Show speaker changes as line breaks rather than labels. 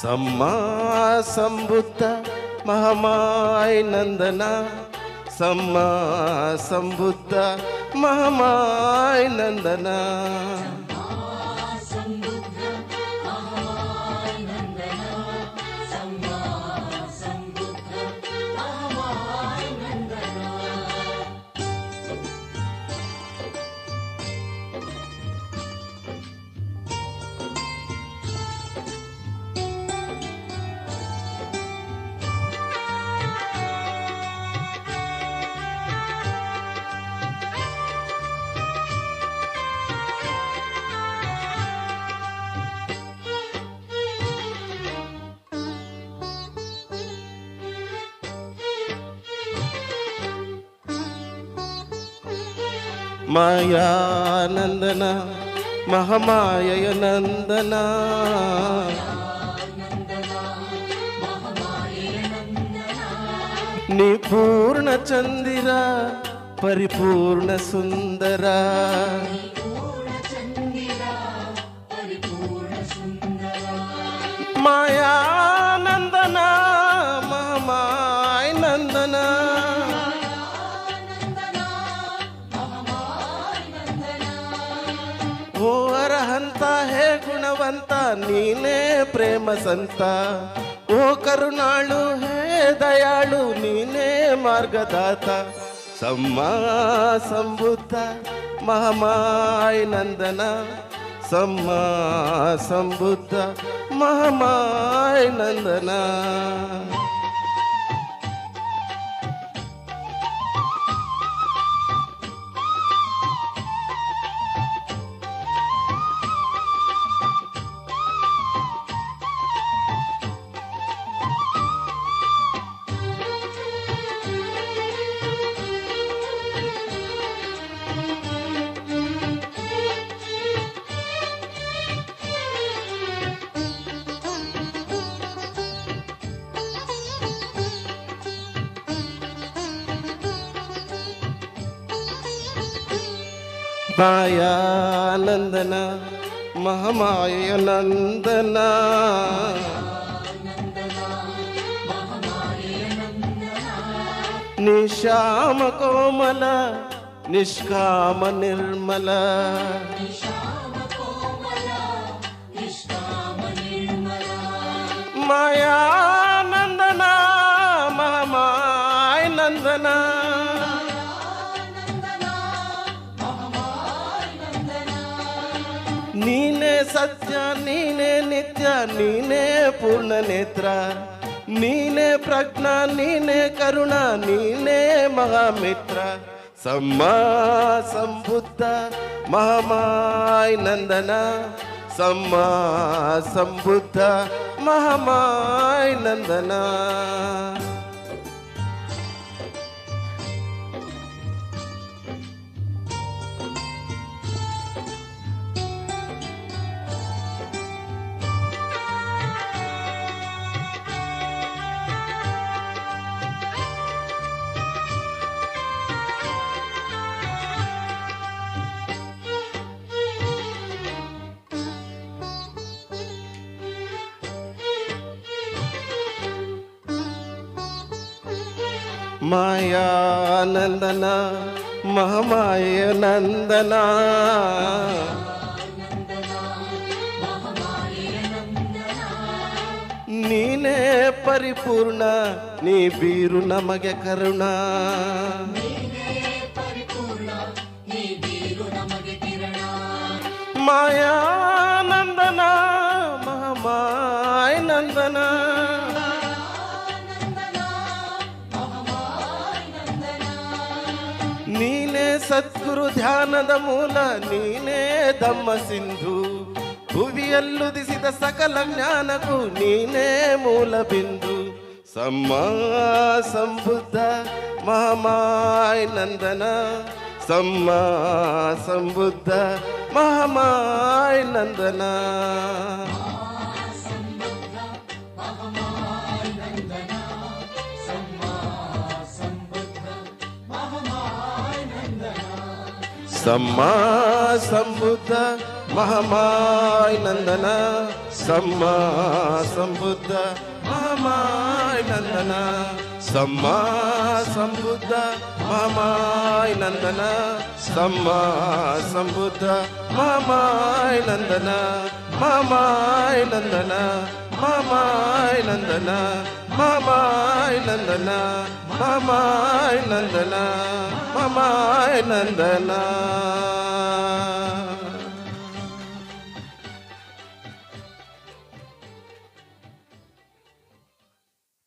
सम्मा संबुद्ध महामाय नंदना सम्मा संबुद्ध महामाय नंदना मायानंदना महामाय नंदना निपूर्ण चंदिरा परिपूर्ण सुंदरा मायानंदना महामाय नंदना ओ अरहंता है गुणवंता नीने प्रेम संता ओ करुणाಳು है दयाळु नीने मार्गदाता सम्मा संबुद्ध महामाय नंदना सम्मा संबुद्ध महामाय नंदना मायानंदना महामाय नंदना निशाम कोमल निष्काम निर्मल मायानंदना महामाय नंदना नीने सत्य नीने नित्य नीने पूर्ण नेत्र नीने प्रज्ञा नीने करुणा नीने महामित्र सम्मा संबुद्ध महामाय नंदना सम्मा संबुद्ध महामाय नंदना मायानंदना महामाय नंदना नीने परिपूर्ण नी बीरु नಮಗೆ ಕರುಣ मायानंदना महामाय नंदना ನೀನೇ ಸದ್ಗುರು ಧ್ಯಾನದ ಮೂಲ ನೀನೇ ಧಮ್ಮ ಸಿಂಧು ಭುವಿಯಲ್ಲುದಿಸಿದ ಸಕಲ ಜ್ಞಾನಕ್ಕೂ ನೀನೇ ಮೂಲ ಬಿಂದು सम्मा संबुद्ध महामाय नंदना सम्मा संबुद्ध महामाय नंदना सम्मा संबुद्ध ಮಹಾಮಾಯ ನಂದನ ಸಮ್ಮ ಸಂಬುದ್ಧ ಮಹಾಮಾಯ ನಂದನ ಸಮ್ಮ ಸಂಬುದ್ಧ ಮಹಾಮಾಯ ನಂದನ ಸಮ್ಮ ಸಂಬುದ್ಧ ಮಹಾಮಾಯ ನಂದನ ಮಹಾಮಾಯ ನಂದನ ಮಹಾಮಾಯ ನಂದನ ಮಹಾಮಾಯ ನಂದನ ಮಹಾಮಾಯ ನಂದನ ಮಹಾಮಾಯ ನಂದನ